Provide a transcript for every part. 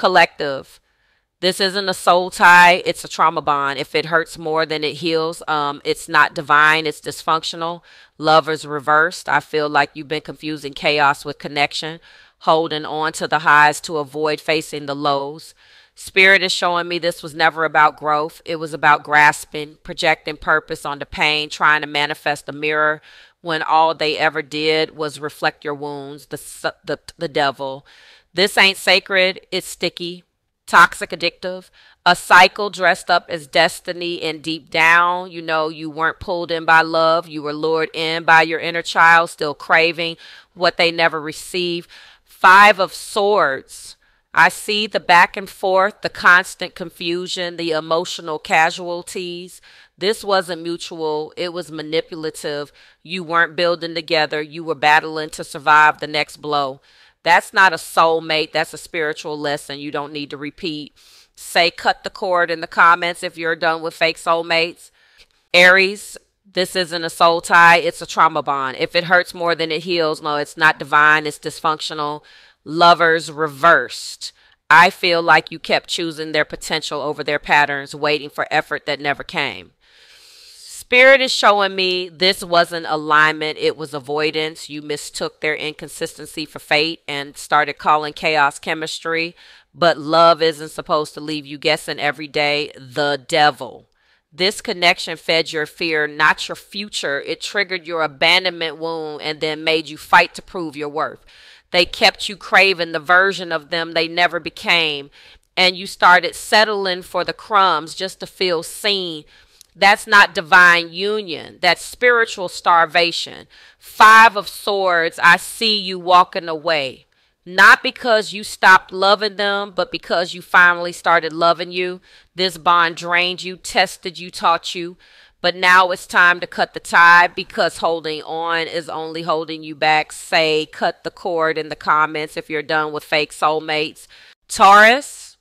Collective. This isn't a soul tie. It's a trauma bond. If it hurts more than it heals, it's not divine. It's dysfunctional. Lovers reversed. I feel like you've been confusing chaos with connection, holding on to the highs to avoid facing the lows. Spirit is showing me this was never about growth. It was about grasping, projecting purpose onto pain, trying to manifest a mirror when all they ever did was reflect your wounds, the devil. This ain't sacred. It's sticky, toxic, addictive. A cycle dressed up as destiny, and deep down, you know, you weren't pulled in by love. You were lured in by your inner child, still craving what they never received. Five of Swords. I see the back and forth, the constant confusion, the emotional casualties. This wasn't mutual. It was manipulative. You weren't building together. You were battling to survive the next blow. That's not a soulmate. That's a spiritual lesson you don't need to repeat. Say cut the cord in the comments if you're done with fake soulmates. Aries, this isn't a soul tie. It's a trauma bond. If it hurts more than it heals, no, it's not divine. It's dysfunctional. Lovers reversed. I feel like you kept choosing their potential over their patterns, waiting for effort that never came. Spirit is showing me this wasn't alignment, it was avoidance. You mistook their inconsistency for fate and started calling chaos chemistry. But love isn't supposed to leave you guessing every day. The devil. This connection fed your fear, not your future. It triggered your abandonment wound and then made you fight to prove your worth. They kept you craving the version of them they never became, and you started settling for the crumbs just to feel seen. That's not divine union. That's spiritual starvation. Five of Swords, I see you walking away. Not because you stopped loving them, but because you finally started loving you. This bond drained you, tested you, taught you. But now it's time to cut the tie because holding on is only holding you back. Say cut the cord in the comments if you're done with fake soulmates. Taurus,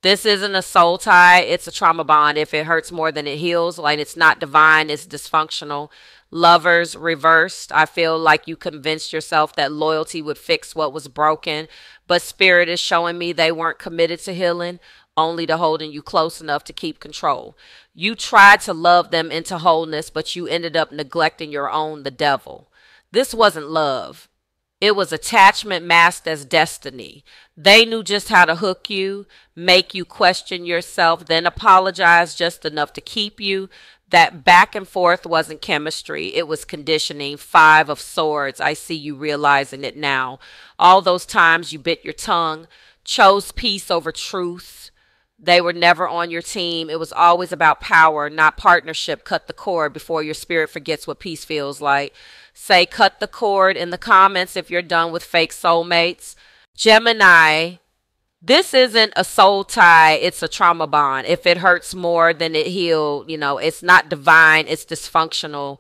this isn't a soul tie. It's a trauma bond. If it hurts more than it heals, like it's not divine, it's dysfunctional. Lovers reversed. I feel like you convinced yourself that loyalty would fix what was broken. But Spirit is showing me they weren't committed to healing, only to holding you close enough to keep control. You tried to love them into wholeness, but you ended up neglecting your own, the devil. This wasn't love. It was attachment masked as destiny. They knew just how to hook you, make you question yourself, then apologize just enough to keep you. That back and forth wasn't chemistry. It was conditioning. Five of Swords. I see you realizing it now. All those times you bit your tongue, chose peace over truth. They were never on your team. It was always about power, not partnership. Cut the cord before your spirit forgets what peace feels like. Say cut the cord in the comments if you're done with fake soulmates. Gemini, this isn't a soul tie. It's a trauma bond. If it hurts more than it healed, you know, it's not divine. It's dysfunctional.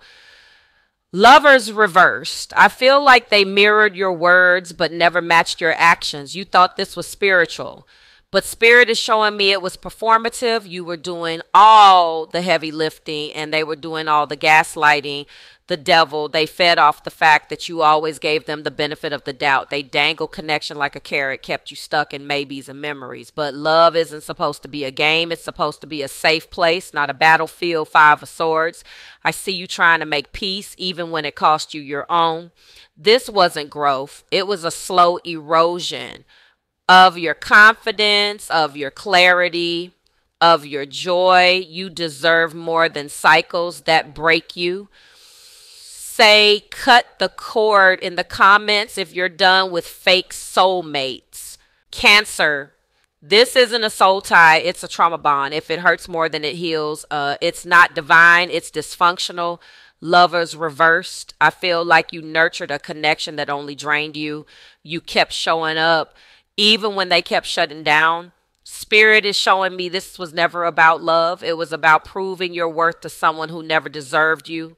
Lovers reversed. I feel like they mirrored your words but never matched your actions. You thought this was spiritual. But Spirit is showing me it was performative. You were doing all the heavy lifting and they were doing all the gaslighting. The devil, they fed off the fact that you always gave them the benefit of the doubt. They dangled connection like a carrot, kept you stuck in maybes and memories. But love isn't supposed to be a game. It's supposed to be a safe place, not a battlefield. Five of Swords. I see you trying to make peace even when it cost you your own. This wasn't growth. It was a slow erosion of your confidence, of your clarity, of your joy. You deserve more than cycles that break you. Say cut the cord in the comments if you're done with fake soulmates. Cancer, this isn't a soul tie. It's a trauma bond. If it hurts more than it heals, it's not divine. It's dysfunctional. Lovers reversed. I feel like you nurtured a connection that only drained you. You kept showing up even when they kept shutting down. Spirit is showing me this was never about love. It was about proving your worth to someone who never deserved you.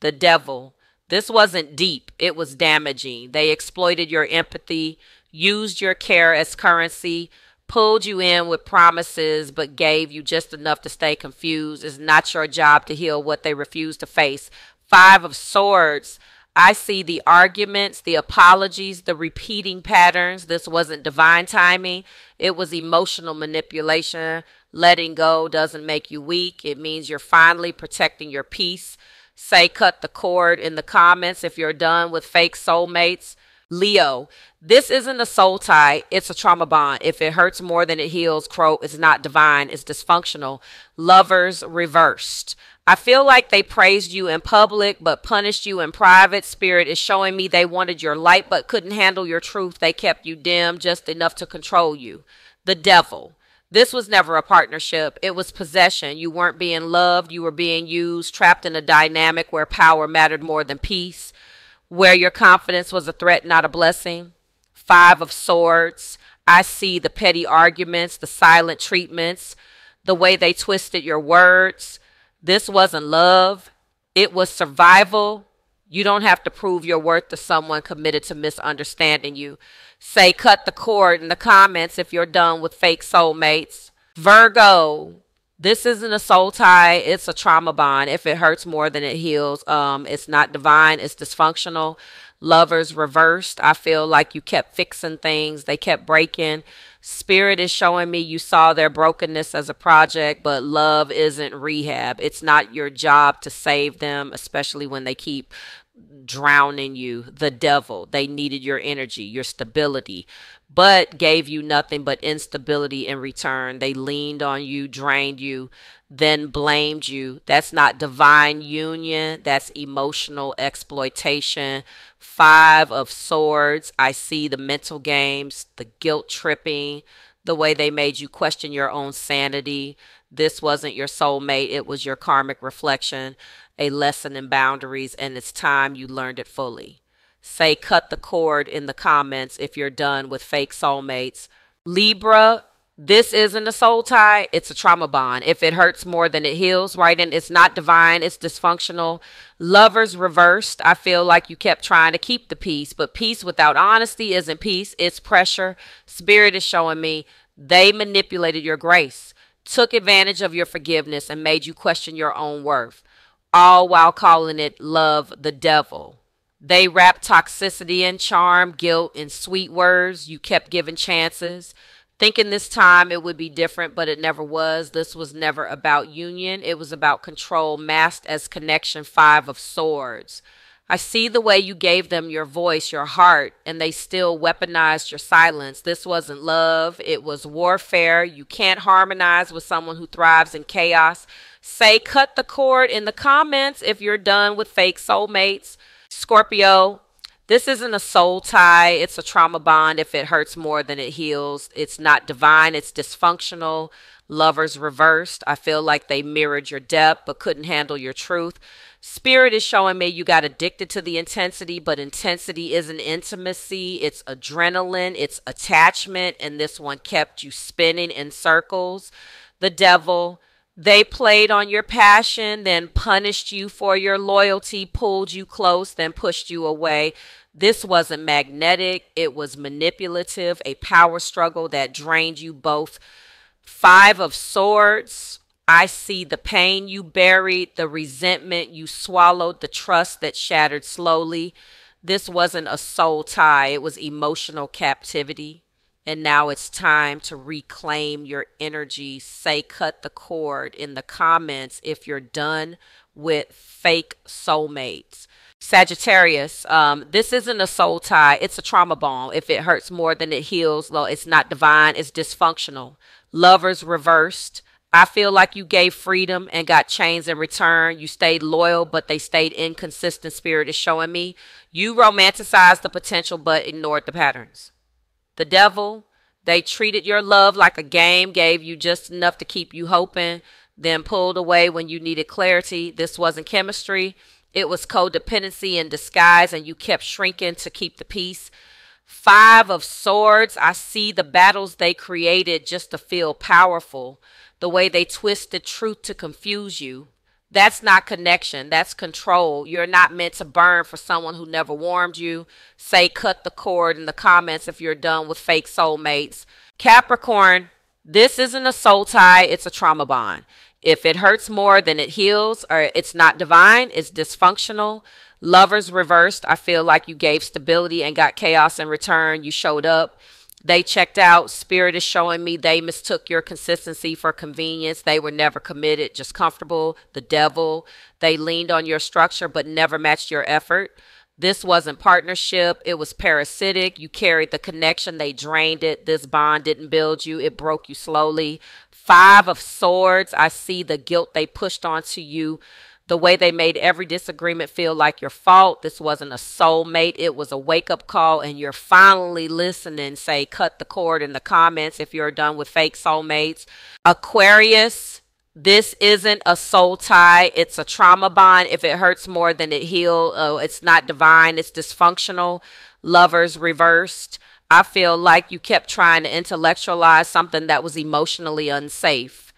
The devil. This wasn't deep. It was damaging. They exploited your empathy, used your care as currency, pulled you in with promises, but gave you just enough to stay confused. It's not your job to heal what they refuse to face. Five of Swords. I see the arguments, the apologies, the repeating patterns. This wasn't divine timing. It was emotional manipulation. Letting go doesn't make you weak. It means you're finally protecting your peace. Say cut the cord in the comments if you're done with fake soulmates. Leo, this isn't a soul tie, it's a trauma bond. If it hurts more than it heals, crow, it's not divine, it's dysfunctional. Lovers reversed. I feel like they praised you in public but punished you in private. Spirit is showing me they wanted your light but couldn't handle your truth. They kept you dim just enough to control you. The devil. This was never a partnership. It was possession. You weren't being loved. You were being used, trapped in a dynamic where power mattered more than peace, where your confidence was a threat, not a blessing. Five of Swords. I see the petty arguments, the silent treatments, the way they twisted your words. This wasn't love. It was survival. You don't have to prove your worth to someone committed to misunderstanding you. Say cut the cord in the comments if you're done with fake soulmates. Virgo, this isn't a soul tie, it's a trauma bond. If it hurts more than it heals, it's not divine, it's dysfunctional. Lovers reversed. I feel like you kept fixing things, they kept breaking. Spirit is showing me you saw their brokenness as a project, but love isn't rehab. It's not your job to save them, especially when they keep drowning you. The devil, they needed your energy, your stability, but gave you nothing but instability in return. They leaned on you, drained you, then blamed you. That's not divine union, that's emotional exploitation. Five of Swords. I see the mental games, the guilt tripping, the way they made you question your own sanity. This wasn't your soulmate, it was your karmic reflection, a lesson in boundaries, and it's time you learned it fully. Say cut the cord in the comments if you're done with fake soulmates. Libra, this isn't a soul tie, it's a trauma bond. If it hurts more than it heals, right? And it's not divine, it's dysfunctional. Lovers reversed. I feel like you kept trying to keep the peace, but peace without honesty isn't peace, it's pressure. Spirit is showing me they manipulated your grace, took advantage of your forgiveness, and made you question your own worth, all while calling it love. The devil. They wrapped toxicity in charm, guilt in sweet words. You kept giving chances, thinking this time it would be different, but it never was. This was never about union. It was about control masked as connection. Five of Swords. I see the way you gave them your voice, your heart, and they still weaponized your silence. This wasn't love, it was warfare. You can't harmonize with someone who thrives in chaos. Say cut the cord in the comments if you're done with fake soulmates. Scorpio, this isn't a soul tie, it's a trauma bond. If it hurts more than it heals, it's not divine, it's dysfunctional. Lovers reversed. I feel like they mirrored your depth but couldn't handle your truth. Spirit is showing me you got addicted to the intensity, but intensity isn't intimacy, it's adrenaline, it's attachment, and this one kept you spinning in circles. The devil, they played on your passion, then punished you for your loyalty, pulled you close, then pushed you away. This wasn't magnetic, it was manipulative, a power struggle that drained you both. Five of Swords. I see the pain you buried, the resentment you swallowed, the trust that shattered slowly. This wasn't a soul tie, it was emotional captivity. And now it's time to reclaim your energy. Say cut the cord in the comments if you're done with fake soulmates. Sagittarius, this isn't a soul tie, it's a trauma bond. If it hurts more than it heals, well, it's not divine, it's dysfunctional. Lovers reversed. I feel like you gave freedom and got chains in return. You stayed loyal, but they stayed inconsistent. Spirit is showing me you romanticized the potential but ignored the patterns. The devil, they treated your love like a game, gave you just enough to keep you hoping, then pulled away when you needed clarity. This wasn't chemistry, it was codependency in disguise, and you kept shrinking to keep the peace. Five of Swords. I see the battles they created just to feel powerful, the way they twisted truth to confuse you. That's not connection, that's control. You're not meant to burn for someone who never warmed you. Say cut the cord in the comments if you're done with fake soulmates. Capricorn, this isn't a soul tie, it's a trauma bond. If it hurts more than it heals, or it's not divine, it's dysfunctional. Lovers reversed. I feel like you gave stability and got chaos in return. You showed up. They checked out. Spirit is showing me they mistook your consistency for convenience. They were never committed, just comfortable. The devil. They leaned on your structure but never matched your effort. This wasn't partnership. It was parasitic. You carried the connection. They drained it. This bond didn't build you. It broke you slowly. Five of Swords. I see the guilt they pushed onto you. The way they made every disagreement feel like your fault. This wasn't a soulmate. It was a wake-up call, and you're finally listening. Say, cut the cord in the comments if you're done with fake soulmates. Aquarius, this isn't a soul tie. It's a trauma bond. If it hurts more than it heals, it's not divine. It's dysfunctional. Lovers reversed. I feel like you kept trying to intellectualize something that was emotionally unsafe.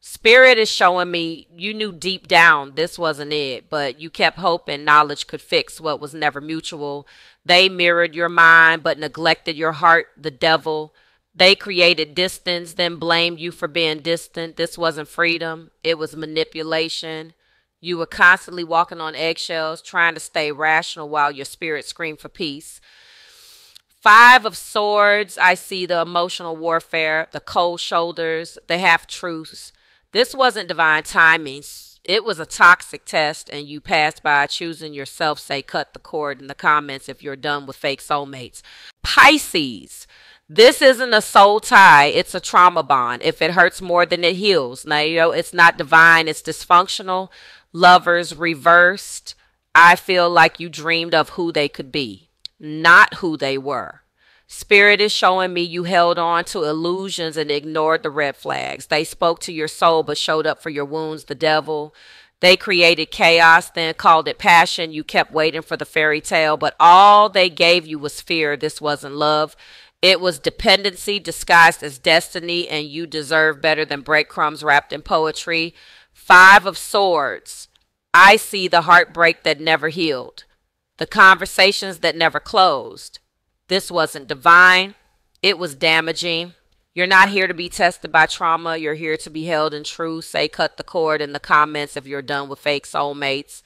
Spirit is showing me you knew deep down this wasn't it, but you kept hoping knowledge could fix what was never mutual. They mirrored your mind but neglected your heart, the devil. They created distance, then blamed you for being distant. This wasn't freedom. It was manipulation. You were constantly walking on eggshells, trying to stay rational while your spirit screamed for peace. Five of Swords, I see the emotional warfare, the cold shoulders, the half-truths. This wasn't divine timing. It was a toxic test, and you passed by choosing yourself. Say, cut the cord in the comments if you're done with fake soulmates. Pisces, this isn't a soul tie. It's a trauma bond. If it hurts more than it heals. Now, it's not divine. It's dysfunctional. Lovers reversed. I feel like you dreamed of who they could be, not who they were. Spirit is showing me you held on to illusions and ignored the red flags. They spoke to your soul but showed up for your wounds, the devil. They created chaos, then called it passion. You kept waiting for the fairy tale, but all they gave you was fear. This wasn't love. It was dependency disguised as destiny, and you deserve better than breadcrumbs wrapped in poetry. Five of Swords. I see the heartbreak that never healed, the conversations that never closed. This wasn't divine. It was damaging. You're not here to be tested by trauma. You're here to be held in truth. Say, cut the cord in the comments if you're done with fake soulmates.